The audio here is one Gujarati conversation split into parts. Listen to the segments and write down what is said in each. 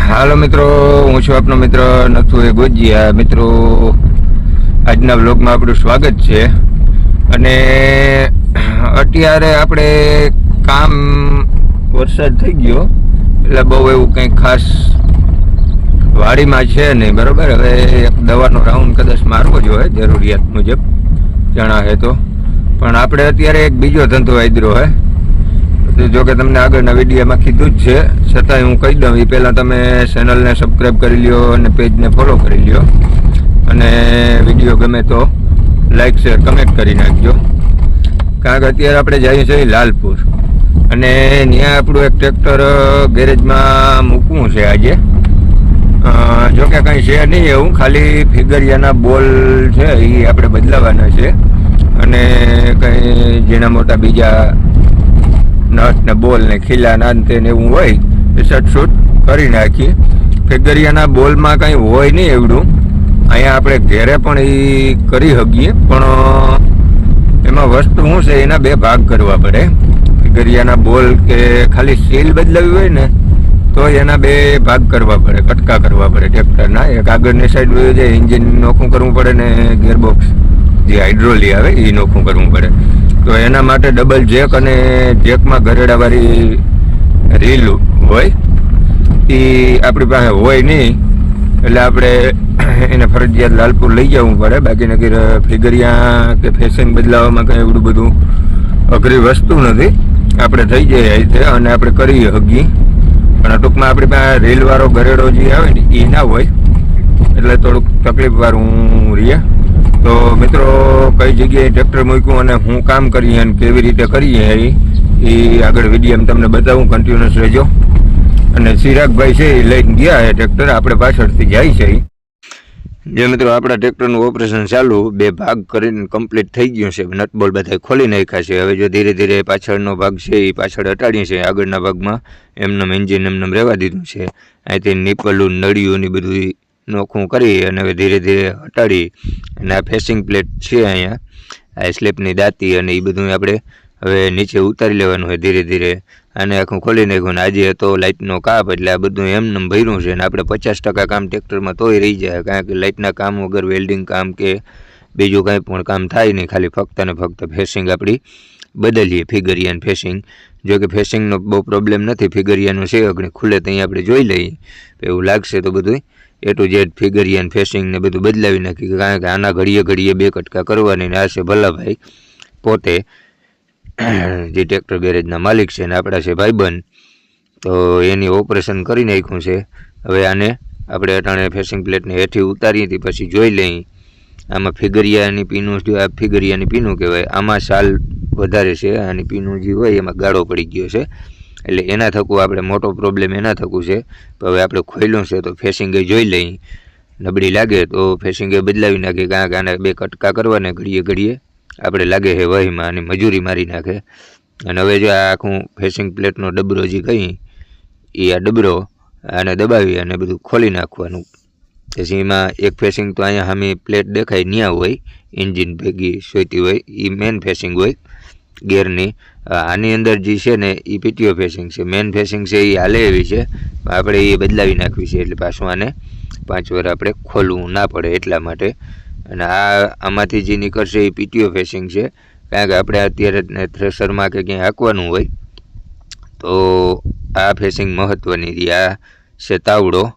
હાલો મિત્રો, હું છું આપનો મિત્ર નથુ એ ગોજિયા. મિત્રો, આજના વ્લોગમાં આપણું સ્વાગત છે. અને અત્યારે આપણે કામ વરસાદ થઈ ગયો એટલે બહુ એવું કંઈ ખાસ વાડીમાં છે નહીં, બરાબર. હવે એક દવાનો રાઉન્ડ કદાચ મારવો જોઈએ જરૂરિયાત મુજબ જણા હે તો. પણ આપણે અત્યારે એક બીજો ધંધો આદર્યો હે. જો કે તમને આગળના વિડીયોમાં કીધું જ છે, છતાંય હું કહી દઉં. એ પહેલાં તમે ચેનલને સબસ્ક્રાઈબ કરી લ્યો અને પેજને ફોલો કરી લ્યો, અને વિડીયો ગમે તો લાઈક શેર કમેન્ટ કરી નાખજો. કારણ કે અત્યારે આપણે જઈએ છીએ લાલપુર, અને ત્યાં આપણું એક ટ્રેક્ટર ગેરેજમાં મૂકવું છે આજે. જો કે કંઈ છે નહીં એવું, ખાલી ફિગરિયાના બોલ છે એ આપણે બદલાવાના છે, અને કંઈ ઝીણા મોટા બીજા નટ ને બોલ ને ખીલા નાંતે ને એવું હોય એ શૂટ કરી નાખીએ. ફિગરિયાના બોલમાં કંઈ હોય નહીં એવડું. અહીંયા આપણે ઘેરે પણ એ કરી શકીએ, પણ એમાં વસ્તુ શું છે, એના બે ભાગ કરવા પડે. ફિગરિયાના બોલ કે ખાલી સીલ બદલાવી હોય ને તો એના બે ભાગ કરવા પડે, કટકા કરવા પડે ટ્રેક્ટરના. એક આગળની સાઈડ હોય છે, એન્જિન નોખું કરવું પડે, ને ગિયરબોક્સ જે હાઇડ્રોલી આવે એ નોખું કરવું પડે. તો એના માટે ડબલ જેક અને જેકમાં ગરેડાવાળી રીલ હોય એ આપણી પાસે હોય નહીં, એટલે આપણે એને ફરજિયાત લાલપુર લઈ જવું પડે. બાકીને કે ફિગરિયા કે ફેશન બદલાવવામાં કંઈ એવડું બધું અઘરી વસ્તુ નથી, આપણે થઈ જાય રીતે અને આપણે કરી શકીએ. પણ ટૂંકમાં આપણી પાસે રીલવાળો ગરેડો જે આવે ને એ ના હોય, એટલે થોડુંક તકલીફવાળું રહીએ. તો મિત્રો, કઈ જગ્યાએ ટ્રેક્ટર મૂક્યું અને હું કામ કરીએ અને કેવી રીતે કરીએ એ આગળ વિડીયો તમને બતાવું. કન્ટિન્યુઅસ રહેજો. અને ચિરાગભાઈ છે એ લઈને ગયા છે ટ્રેક્ટર, આપણે પાછળથી જાય છે. જે મિત્રો, આપણા ટ્રેક્ટરનું ઓપરેશન ચાલુ, બે ભાગ કરીને કમ્પ્લીટ થઈ ગયું છે. નટબોલ બધા ખોલી નાખ્યા છે. હવે જો ધીરે ધીરે પાછળનો ભાગ છે એ પાછળ હટાડીએ છે. આગળના ભાગમાં એમનેમ એન્જિન એમનેમ રહેવા દીધું છે. અહીંથી નીપલું નળિયું ને બધું નોખું કરી અને હવે ધીરે ધીરે હટાડી અને આ ફેસિંગ પ્લેટ છે અહીંયા, આ સ્લેબની દાંતી અને એ બધું આપણે હવે નીચે ઉતારી લેવાનું હોય ધીરે ધીરે. આને આખું ખોલી નાખ્યું ને આજે હતો લાઇટનો કાપ, એટલે આ બધું એમને ભર્યું છે. અને આપણે 50% કામ ટ્રેક્ટરમાં તોય રહી જાય, કારણ કે લાઇટના કામ વગર વેલ્ડિંગ કામ કે બીજું કાંઈ પણ કામ થાય નહીં. ખાલી ફક્ત ને ફક્ત ફેસિંગ આપણી બદલીએ, ફિગરિયાન ફેસિંગ. જો કે ફેસિંગનો બહુ પ્રોબ્લેમ નથી, ફિગરિયાનું છે અગણી ખુલે ત્યાં આપણે જોઈ લઈએ. એવું લાગશે તો બધું A to Z ફિગરિયાન ફેસિંગ ને બધું બદલાવી નાખી, કારણ કે આના ઘડીએ ઘડીએ બે કટકા કરવાની. ને આ છે ભલાભાઈ પોતે, જે ટ્રેક્ટર ગેરેજના માલિક છે, ને આપણા છે ભાઈબંધ. તો એની ઓપરેશન કરી નાખ્યું છે. હવે આને આપણે અટાણે ફેસિંગ પ્લેટને હેઠી ઉતારી હતી પછી જોઈ લઈએ. આમાં ફિગરિયાની પીનું, આ ફિગરિયાની પીનું કહેવાય. આમાં સાલ વધારે છે, આની પીનું જે હોય એમાં ગાળો પડી ગયો છે, એટલે એના થકું આપણે મોટો પ્રોબ્લેમ એના થકું છે. તો હવે આપણે ખોલ્યું છે તો ફેસિંગે જોઈ લઈએ. નબળી લાગે તો ફેસિંગે બદલાવી નાખીએ, કારણ કે આને બે કટકા કરવાને ઘડીએ ઘડીએ આપણે લાગે છે વહીમાં, આની મજૂરી મારી નાખે. અને હવે જો આ આખું ફેસિંગ પ્લેટનો ડબરો જે કહી એ આ ડબરો આને દબાવી અને બધું ખોલી નાખવાનું. પછી એમાં એક ફેસિંગ તો અહીંયા સામે પ્લેટ દેખાય ત્યાં હોય, એન્જિન ભેગી સોયતી હોય, એ મેન ફેસિંગ હોય ગેરની. આની અંદર જે છે ને એ પીટીઓ ફેસિંગ છે. મેન ફેસિંગ છે એ હાલે એવી છે, આપણે એ બદલાવી નાખવી છે. એટલે પાછું આને 5 વાર આપણે ખોલવું ના પડે એટલા માટે. અને આમાંથી જે નીકળશે એ પીટીઓ ફેસિંગ છે, કારણ કે આપણે અત્યારે થ્રેશરમાં કે ક્યાંય હાંકવાનું હોય તો આ ફેસિંગ મહત્ત્વની રહી. આ છે તાવડો,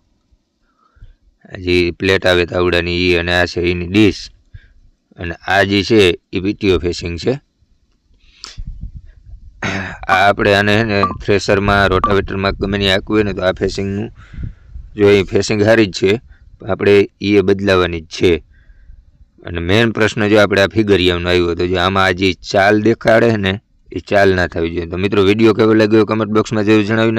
જે પ્લેટ આવે તાવડાની એ, અને આ છે એની ડીશ, અને આ જે છે એ પીટીઓ ફેસિંગ છે. આ આપણે આને ને થ્રેશરમાં રોટાવેટરમાં ગમે ત્યાં હાંકવું હોય ને તો આ ફેસિંગનું, જો એ ફેસિંગ સારી જ છે, આપણે એ બદલાવાની જ છે. અને મેઇન પ્રશ્ન જો આપણે આ ફિગરિયાનો આવ્યો તો જો આમાં આ જે ચાલ દેખાડે ને એ ચાલ ના થવી જોઈએ. તો મિત્રો, વિડીયો કેવો લાગ્યો કમેન્ટ બોક્સમાં જરૂર જણાવીને